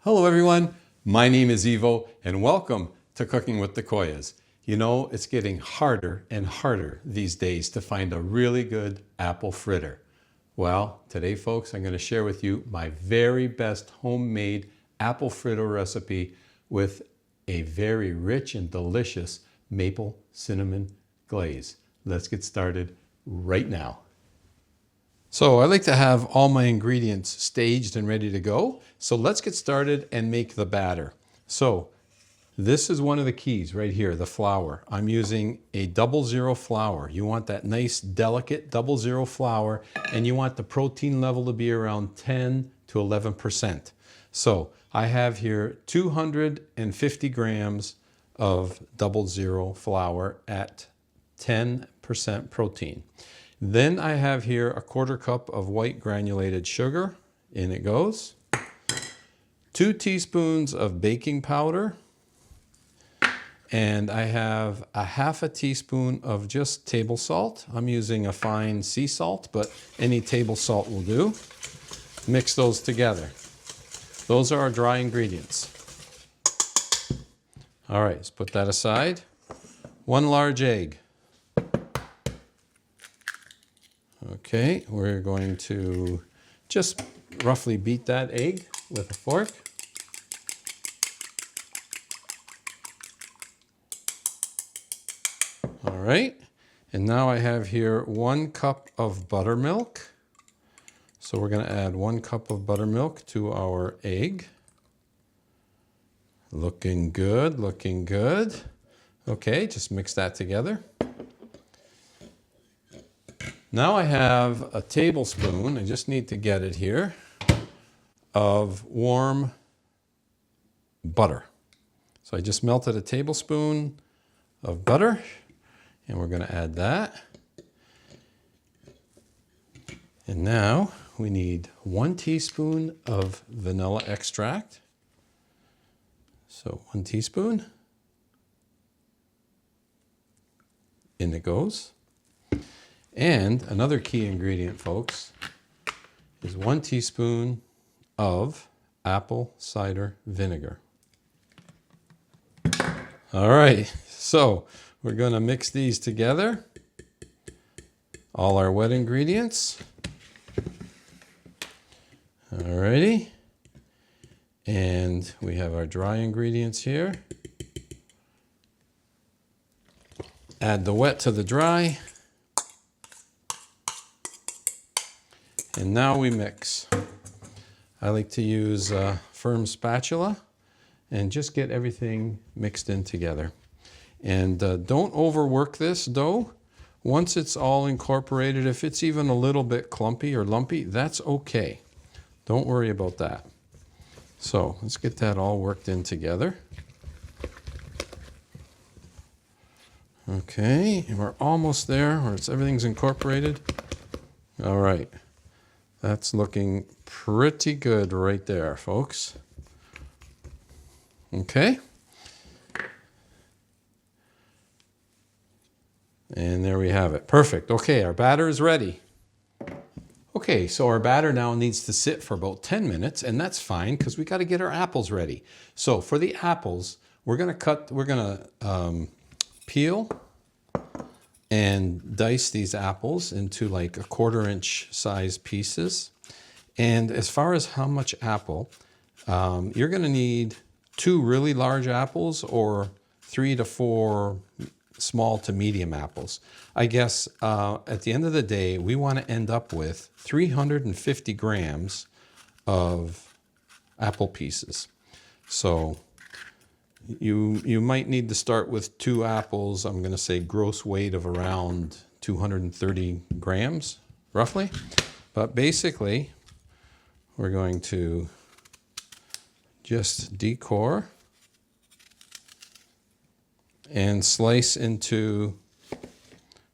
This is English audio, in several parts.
Hello everyone, my name is Ivo and welcome to Cooking with the Koyas. You know, it's getting harder and harder these days to find a really good apple fritter. Well, today folks, I'm going to share with you my very best homemade apple fritter recipe with a very rich and delicious maple cinnamon glaze. Let's get started right now. So I like to have all my ingredients staged and ready to go. So let's get started and make the batter. So this is one of the keys right here, the flour. I'm using a 00 flour. You want that nice, delicate 00 flour, and you want the protein level to be around 10 to 11%. So I have here 250 grams of 00 flour at 10% protein. Then I have here a 1/4 cup of white granulated sugar. In it goes. 2 teaspoons of baking powder. And I have a 1/2 teaspoon of just table salt. I'm using a fine sea salt, but any table salt will do. Mix those together. Those are our dry ingredients. All right, let's put that aside. 1 large egg. Okay, we're going to just roughly beat that egg with a fork. All right, and now I have here 1 cup of buttermilk. So we're going to add 1 cup of buttermilk to our egg. Looking good, looking good. Okay, just mix that together. Now I have a tablespoon, I just need to get it here, of warm butter. So I just melted a tablespoon of butter, and we're going to add that. And now we need 1 teaspoon of vanilla extract. So 1 teaspoon. In it goes. And another key ingredient, folks, is 1 teaspoon of apple cider vinegar. All right, so we're going to mix these together. All our wet ingredients. All righty. And we have our dry ingredients here. Add the wet to the dry. And now we mix. I like to use a firm spatula and just get everything mixed in together. And don't overwork this dough. Once it's all incorporated, if it's even a little bit clumpy or lumpy, that's okay. Don't worry about that. So let's get that all worked in together. Okay, and we're almost there where everything's incorporated. All right. That's looking pretty good right there, folks. Okay. And there we have it. Perfect. Okay, our batter is ready. Okay, so our batter now needs to sit for about 10 minutes, and that's fine because we got to get our apples ready. So for the apples, we're going to peel and dice these apples into like a 1/4 inch size pieces. And as far as how much apple, you're going to need 2 really large apples or 3 to 4 small to medium apples. I guess at the end of the day, we want to end up with 350 grams of apple pieces. So you might need to start with 2 apples. I'm going to say gross weight of around 230 grams, roughly. But basically, we're going to just decore and slice into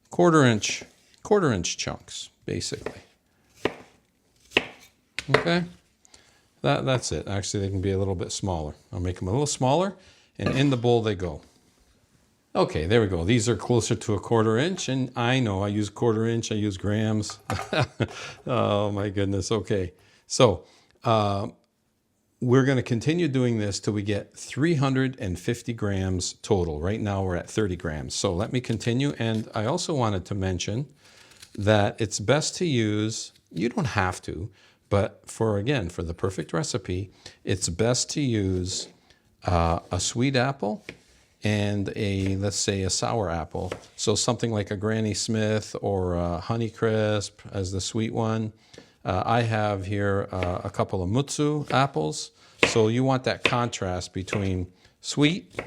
1/4 inch chunks, basically. Okay, that's it. Actually, they can be a little bit smaller. I'll make them a little smaller. And in the bowl they go. Okay, there we go. These are closer to a 1/4 inch, and I know I use 1/4 inch, I use grams. Oh my goodness, okay. So we're going to continue doing this till we get 350 grams total. Right now we're at 30 grams. So let me continue. And I also wanted to mention that it's best to use, you don't have to, but for the perfect recipe, it's best to use a sweet apple and let's say a sour apple. So something like a Granny Smith or a Honeycrisp as the sweet one. I have here a couple of Mutsu apples. So you want that contrast between sweet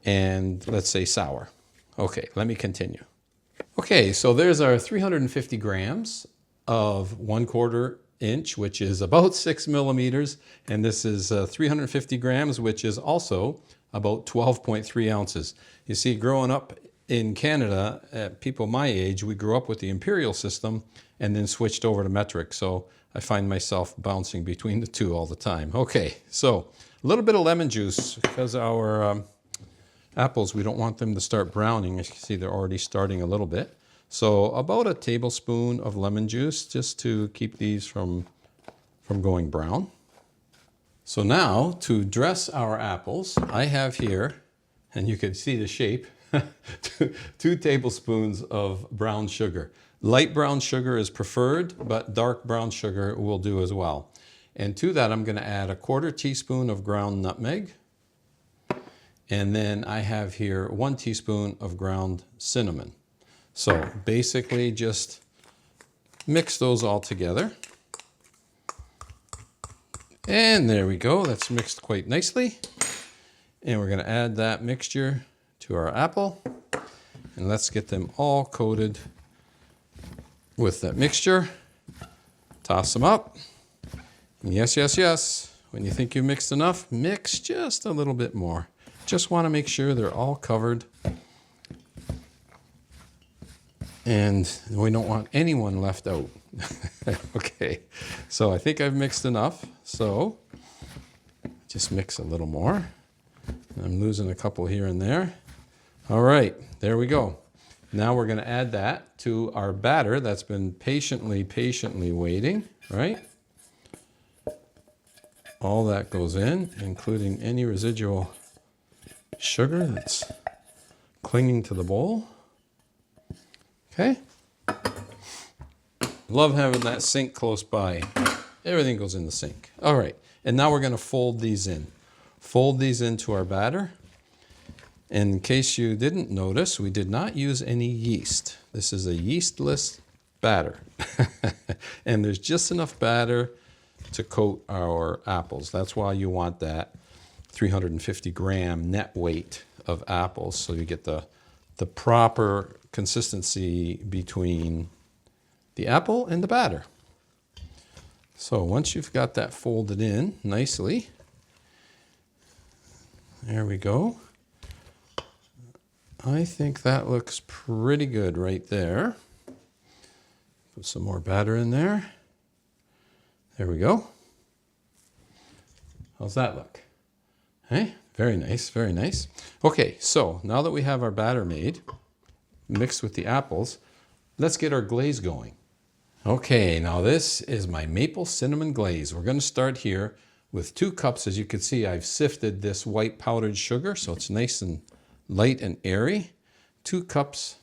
and, let's say, sour. Okay, let me continue. Okay, so there's our 350 grams of 1/4 inch, which is about 6 millimeters. And this is 350 grams, which is also about 12.3 ounces. You see, growing up in Canada, people my age, we grew up with the imperial system and then switched over to metric. So I find myself bouncing between the two all the time. Okay, so a little bit of lemon juice because our apples, we don't want them to start browning. As you can see, they're already starting a little bit. So about a tablespoon of lemon juice just to keep these from going brown. So now to dress our apples, I have here, and you can see the shape, 2 tablespoons of brown sugar. Light brown sugar is preferred, but dark brown sugar will do as well. And to that, I'm going to add 1/4 teaspoon of ground nutmeg. And then I have here 1 teaspoon of ground cinnamon. So basically just mix those all together. And there we go. That's mixed quite nicely. And we're going to add that mixture to our apple. And let's get them all coated with that mixture. Toss them up. And yes, yes, yes. When you think you've mixed enough, mix just a little bit more. Just want to make sure they're all covered. And we don't want anyone left out. Okay, so I think I've mixed enough. So just mix a little more. I'm losing a couple here and there. All right, there we go. Now we're going to add that to our batter that's been patiently waiting, right? All that goes in, including any residual sugar that's clinging to the bowl. Okay. Love having that sink close by. Everything goes in the sink. All right, and now we're going to fold these in. Fold these into our batter. In case you didn't notice, we did not use any yeast. This is a yeastless batter. And there's just enough batter to coat our apples. That's why you want that 350 gram net weight of apples, so you get the proper consistency between the apple and the batter. So once you've got that folded in nicely, there we go. I think that looks pretty good right there. Put some more batter in there. There we go. How's that look? Hey, very nice, very nice. Okay, so now that we have our batter made, mixed with the apples, let's get our glaze going. Okay, now this is my maple cinnamon glaze. We're going to start here with 2 cups. As you can see, I've sifted this white powdered sugar, so it's nice and light and airy. 2 cups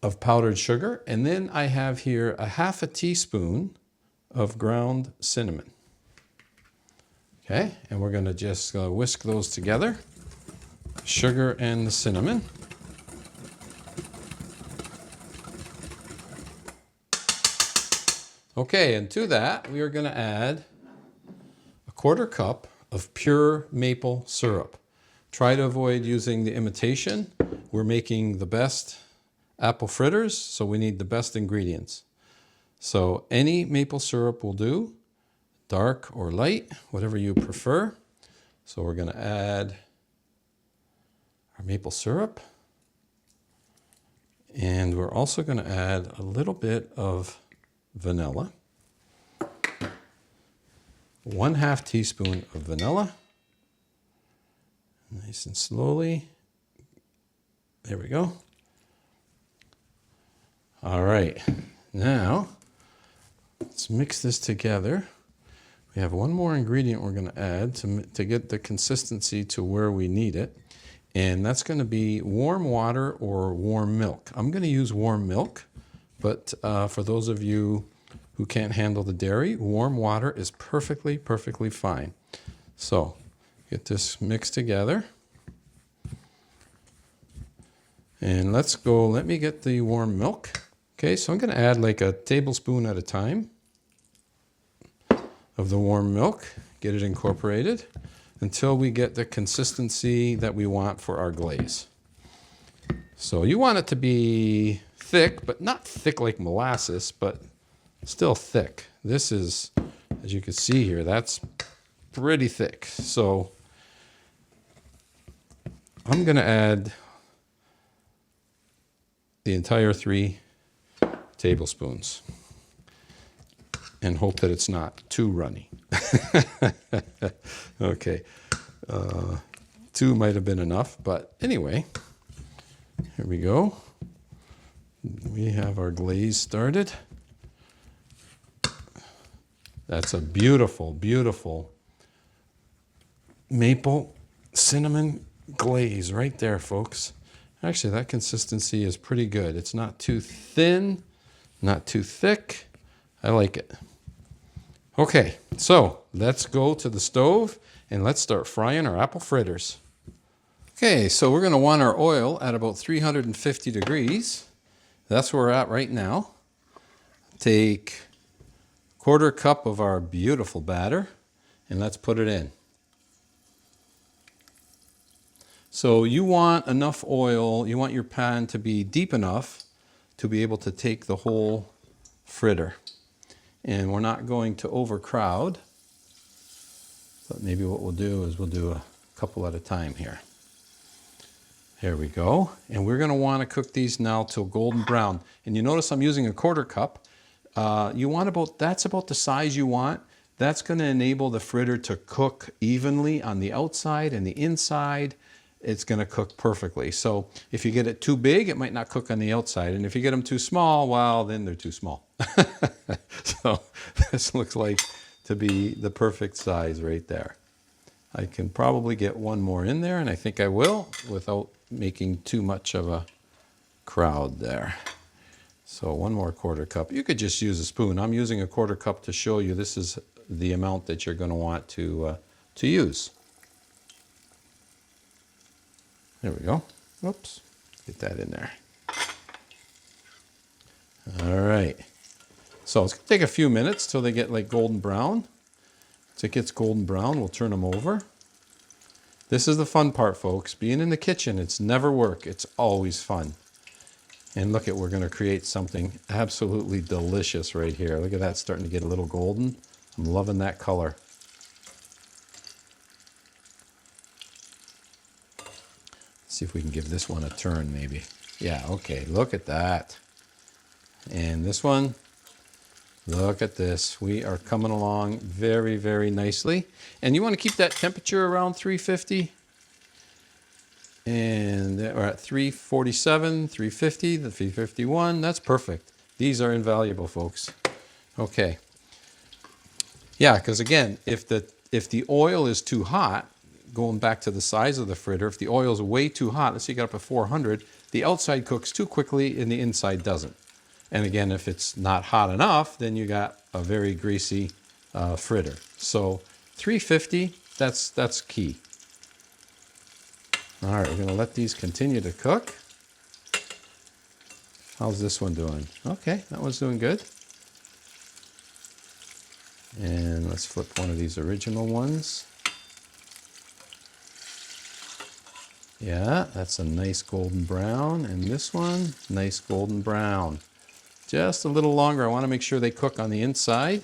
of powdered sugar, and then I have here 1/2 teaspoon of ground cinnamon. Okay, and we're going to just whisk those together, sugar and the cinnamon. Okay, and to that, we are going to add 1/4 cup of pure maple syrup. Try to avoid using the imitation. We're making the best apple fritters, so we need the best ingredients. So any maple syrup will do, dark or light, whatever you prefer. So we're going to add our maple syrup. And we're also going to add a little bit of vanilla. 1/2 teaspoon of vanilla. Nice and slowly. There we go. All right. Now, let's mix this together. We We have one more ingredient we're going to add to get the consistency to where we need it. And that's going to be warm water or warm milk. I'm going to use warm milk, but for those of you who can't handle the dairy, warm water is perfectly fine. So get this mixed together. And let me get the warm milk. Okay, so I'm going to add like a tablespoon at a time of the warm milk, get it incorporated until we get the consistency that we want for our glaze. So you want it to be thick, but not thick like molasses, but still thick. This is, as you can see here, that's pretty thick. So I'm going to add the entire 3 tablespoons and hope that it's not too runny. Okay, 2 might have been enough, but anyway, here we go. We have our glaze started. That's a beautiful, beautiful maple cinnamon glaze right there, folks. Actually, that consistency is pretty good. It's not too thin, not too thick. I like it. Okay, so let's go to the stove and let's start frying our apple fritters. Okay, so we're going to want our oil at about 350 degrees. That's where we're at right now. Take 1/4 cup of our beautiful batter and let's put it in. So you want enough oil, you want your pan to be deep enough to be able to take the whole fritter. And we're not going to overcrowd, but maybe what we'll do is we'll do a couple at a time here. There we go. And we're going to want to cook these now till golden brown. And you notice I'm using a 1/4 cup. That's about the size you want. That's going to enable the fritter to cook evenly on the outside and the inside. It's going to cook perfectly. So if you get it too big, it might not cook on the outside. And if you get them too small, well, then they're too small. So this looks like to be the perfect size right there. I can probably get one more in there, and I think I will, without making too much of a crowd there. So one more 1/4 cup. You could just use a spoon. I'm using a 1/4 cup to show you this is the amount that you're going to want to use. There we go. Oops. Get that in there. All right. So it's going to take a few minutes till they get like golden brown. Once it gets golden brown, we'll turn them over. This is the fun part, folks. Being in the kitchen, it's never work. It's always fun. And look at, we're going to create something absolutely delicious right here. Look at that starting to get a little golden. I'm loving that color. See if we can give this one a turn maybe. Yeah, okay, look at that. And this one, look at this. We are coming along very, very nicely. And you want to keep that temperature around 350. And we're at 347, 350, the 351. That's perfect. These are invaluable, folks. Okay. Yeah, because again, if the oil is too hot, going back to the size of the fritter, if the oil is way too hot, let's say you got up at 400, the outside cooks too quickly and the inside doesn't. And again, if it's not hot enough, then you got a very greasy fritter. So 350, that's key. All right, we're going to let these continue to cook. How's this one doing? Okay, that one's doing good. And let's flip one of these original ones. Yeah, that's a nice golden brown. And this one, nice golden brown. Just a little longer. I want to make sure they cook on the inside,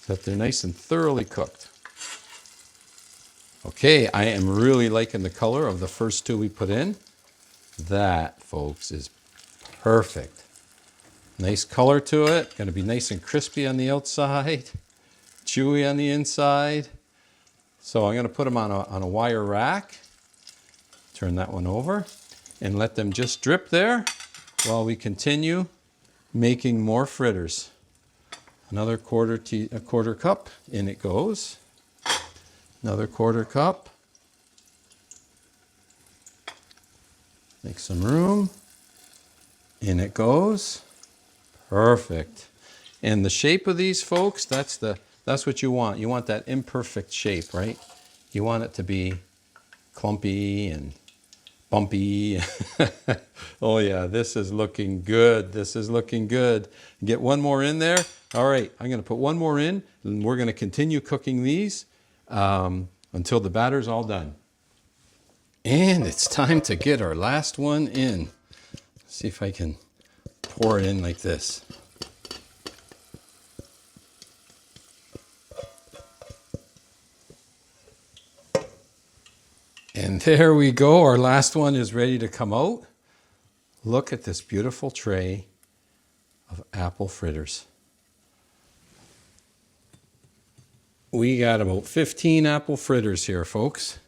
that they're nice and thoroughly cooked. Okay, I am really liking the color of the first 2 we put in. That, folks, is perfect. Nice color to it. Going to be nice and crispy on the outside, chewy on the inside. So I'm going to put them on a wire rack. Turn that one over and let them just drip there while we continue making more fritters. Another a quarter cup, in it goes. Another quarter cup. Make some room. In it goes. Perfect. And the shape of these, folks, that's what you want. You want that imperfect shape, right? You want it to be clumpy and bumpy. Oh yeah, this is looking good. This is looking good. Get one more in there. All right, I'm going to put one more in, and we're going to continue cooking these until the batter's all done. And it's time to get our last one in. Let's see if I can pour it in like this. And there we go. Our last one is ready to come out. Look at this beautiful tray of apple fritters. We got about 15 apple fritters here, folks.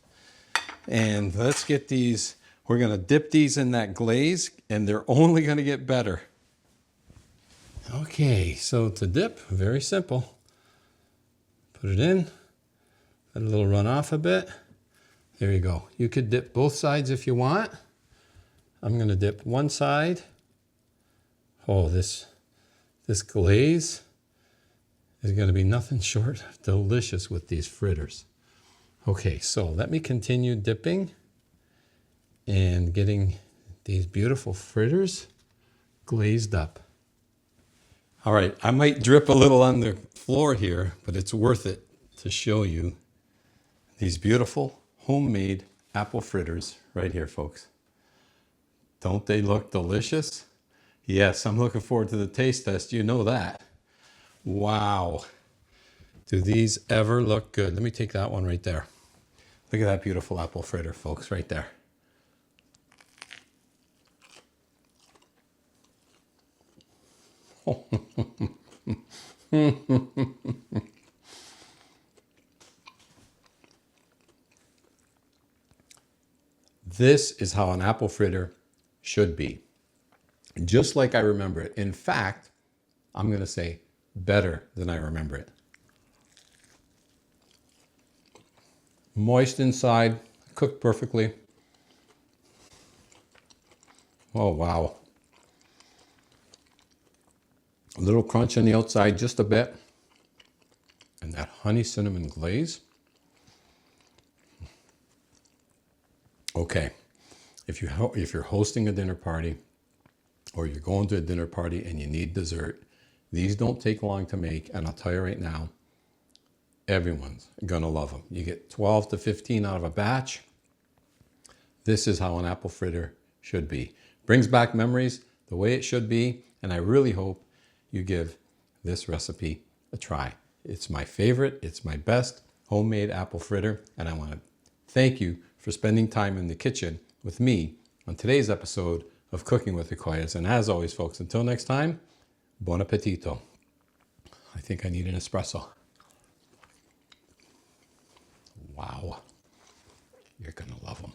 And let's get these. We're going to dip these in that glaze, and they're only going to get better. Okay, so to dip, very simple. Put it in, let a little run off a bit. There you go. You could dip both sides if you want. I'm going to dip one side. Oh, this glaze is going to be nothing short of delicious with these fritters. Okay, so let me continue dipping and getting these beautiful fritters glazed up. All right, I might drip a little on the floor here, but it's worth it to show you these beautiful homemade apple fritters right here, folks. Don't they look delicious? Yes, I'm looking forward to the taste test. You know that. Wow. Do these ever look good? Let me take that one right there. Look at that beautiful apple fritter, folks, right there. This is how an apple fritter should be. Just like I remember it. In fact, I'm going to say better than I remember it. Moist inside, cooked perfectly. Oh, wow. A little crunch on the outside, just a bit. And that honey cinnamon glaze. Okay, if you're hosting a dinner party or you're going to a dinner party and you need dessert, these don't take long to make. And I'll tell you right now, everyone's gonna love them. You get 12 to 15 out of a batch. This is how an apple fritter should be. Brings back memories the way it should be. And I really hope you give this recipe a try. It's my favorite. It's my best homemade apple fritter. And I want to thank you for spending time in the kitchen with me on today's episode of Cooking with the Koyas. And as always, folks, until next time, buon appetito. I think I need an espresso. Wow. You're going to love them.